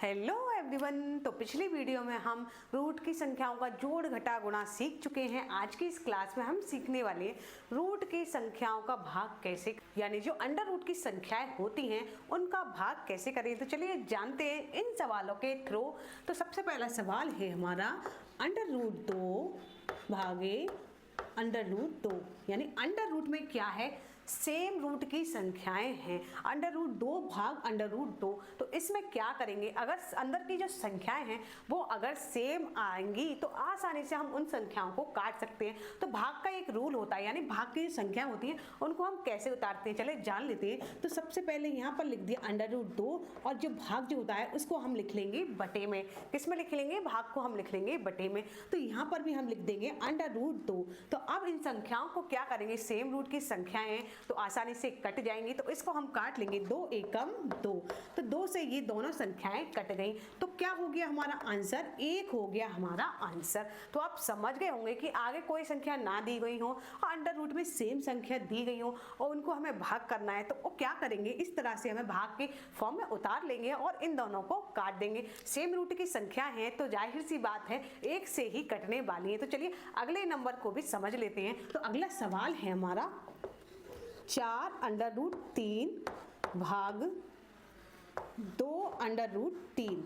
Hello everyone. तो पिछली video में हम रूट की संख्याओं का जोड़ घटा गुणा सीख चुके हैं। आज की इस क्लास में हम सीखने वाले हैं रूट की संख्याओं का भाग कैसे, यानी जो अंडर रूट की संख्याएं होती हैं उनका भाग कैसे करें। तो चलिए जानते हैं इन सवालों के थ्रू। तो सबसे पहला सवाल है हमारा अंडर रूट 2 भागे अंडर रूट 2, यानी अंडर रूट में क्या है, सेम रूट की संख्याएं हैं। अंडर रूट 2 भाग अंडर रूट 2, तो इसमें क्या करेंगे, अगर अंदर की जो संख्याएं हैं वो अगर सेम आएंगी तो आसानी से हम उन संख्याओं को काट सकते हैं। तो भाग का एक रूल होता है, यानी भाग की जो संख्या होती है उनको हम कैसे उतारते हैं, चले जान लेते हैं। तो सबसे पहले यहाँ पर लिख दिया अंडर रूट 2, और जो भाग जो होता है उसको हम लिख लेंगे बटे में। किस में लिख लेंगे, भाग को हम लिख लेंगे बटे में। तो यहाँ पर भी हम लिख देंगे अंडर रूट 2। तो अब इन संख्याओं को क्या करेंगे, सेम रूट की संख्याएं तो आसानी से कट जाएंगी, तो इसको हम काट लेंगे 2 एकम 2। तो 2 से ये दोनों संख्याएं कट गई, तो क्या हो गया हमारा आंसर, 1 हो गया हमारा आंसर। तो आप समझ गए होंगे कि आगे कोई संख्या ना दी गई हो, अंडर रूट में सेम संख्या दी गई हो और उनको हमें भाग करना है, तो वो क्या करेंगे, इस तरह से हमें भाग के फॉर्म में उतार लेंगे और इन दोनों को काट देंगे। सेम रूट की संख्या है तो जाहिर सी बात है 1 से ही कटने वाली है। तो चलिए अगले नंबर को भी समझ लेते हैं। तो अगला सवाल है हमारा 4 अंडर रूट 3 भाग 2 अंडर रूट 3।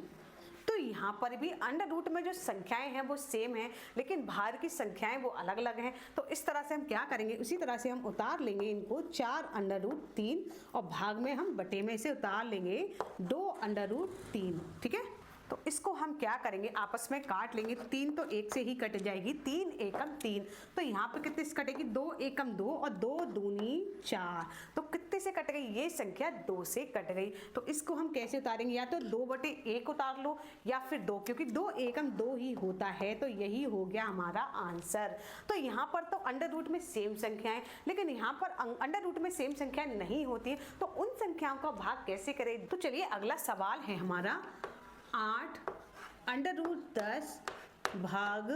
तो यहाँ पर भी अंडर रूट में जो संख्याएं हैं वो सेम हैं, लेकिन बाहर की संख्याएं वो अलग अलग हैं। तो इस तरह से हम क्या करेंगे, उसी तरह से हम उतार लेंगे इनको 4 अंडर रूट 3 और भाग में हम बटे में से उतार लेंगे 2 अंडर रूट 3। ठीक है, तो इसको हम क्या करेंगे, आपस में काट लेंगे। 3 तो 1 से ही कट जाएगी, 3 एकम 3। तो यहाँ पे कितने से कटेगी, 2 एकम 2 और 2 दूनी 4। तो कितने से कट गई, ये संख्या 2 से कट गई। तो इसको हम कैसे उतारेंगे, या तो 2/1 उतार लो या फिर 2, क्योंकि 2 एकम 2 ही होता है। तो यही हो गया हमारा आंसर। तो यहाँ पर तो अंडर रूट में सेम संख्याएं, लेकिन यहाँ पर अंडर रूट में सेम संख्याएं नहीं होती है, तो उन संख्याओं का भाग कैसे करें। तो चलिए अगला सवाल है हमारा 8 अंडर रूट 10 भाग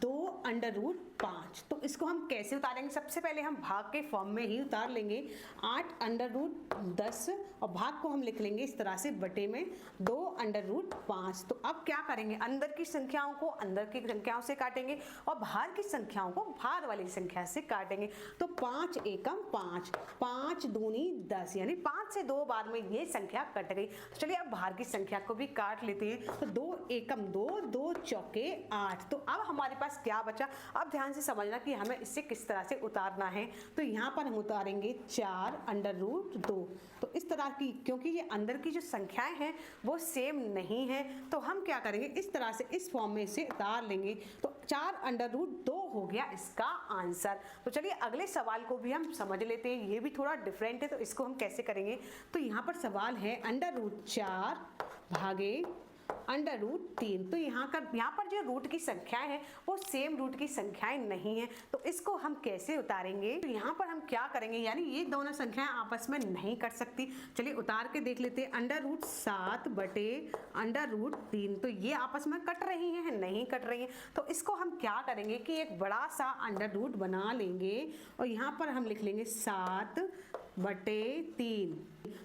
2 अंडर रूट 5। तो इसको हम कैसे उतारेंगे, सबसे पहले हम भाग के फॉर्म में ही उतार लेंगे। 8 अंडर रूट 10 और भाग को हम लिख लेंगे इस तरह से बटे में 2 अंडर रूट 5। तो अब क्या करेंगे, अंदर की संख्याओं को अंदर की संख्याओं से काटेंगे और बाहर की संख्याओं को बाहर वाली संख्या से काटेंगे। तो 5 एकम 5, 5 दूनी 10, यानी 5 से 2 बार में ये संख्या कट गई। तो चलिए अब बाहर की संख्या को भी काट लेते हैं। तो 2 एकम 2, 2 चौके 8। तो अब हमारे पास क्या बचा, अब ध्यान से समझना कि हमें इससे किस तरह से उतारना है। तो यहाँ पर हम उतारेंगे 4 अंडर रूट 2। तो इस तरह की, क्योंकि ये अंदर की जो संख्याएं हैं वो सेम नहीं है, तो हम क्या करेंगे, इस तरह से इस फॉर्म में से उतार लेंगे। तो 4 अंडर रूट 2 हो गया इसका आंसर। तो चलिए अगले सवाल को भी हम समझ लेते हैं, ये भी थोड़ा डिफरेंट है, तो इसको हम कैसे करेंगे। तो यहाँ पर सवाल है अंडर रूट 4 भागे अंडर रूट 3। तो यहाँ पर जो रूट की संख्याएं हैं वो सेम रूट की संख्याएं नहीं है, तो इसको हम कैसे उतारेंगे। तो यहाँ पर हम क्या करेंगे, यानी ये दोनों संख्याएं आपस में नहीं कट सकती। चलिए उतार के देख लेते हैं। अंडर रूट 7 बटे अंडर रूट 3, तो ये आपस में कट रही हैं, नहीं कट रही हैं। तो इसको हम क्या करेंगे कि एक बड़ा सा अंडर रूट बना लेंगे और यहाँ पर हम लिख लेंगे 7 बटे 3।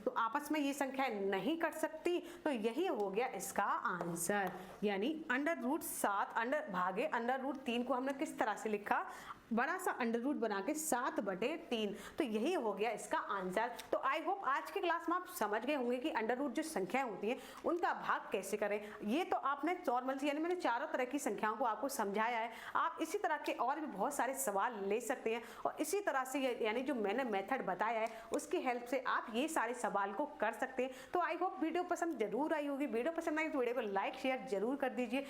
तो आपस में ये संख्या नहीं कट सकती, तो यही हो गया इसका आंसर। यानी अंडर रूट 7 अंडर भागे अंडर रूट 3 को हमने किस तरह से लिखा, बड़ा सा अंडर रूट बना के 7 बटे 3। तो यही हो गया इसका आंसर। तो आई होप आज की क्लास में आप समझ गए होंगे कि अंडर रूट जो संख्याएं होती हैं उनका भाग कैसे करें। ये तो आपने नॉर्मल से, यानी मैंने चारों तरह की संख्याओं को आपको समझाया है। आप इसी तरह के और भी बहुत सारे सवाल ले सकते हैं और इसी तरह से यानी जो मैंने मेथड बताया है उसकी हेल्प से आप ये सारे सवाल को कर सकते हैं। तो आई होप वीडियो पसंद जरूर आई होगी। वीडियो पसंद आई तो वीडियो को लाइक शेयर जरूर कर दीजिए।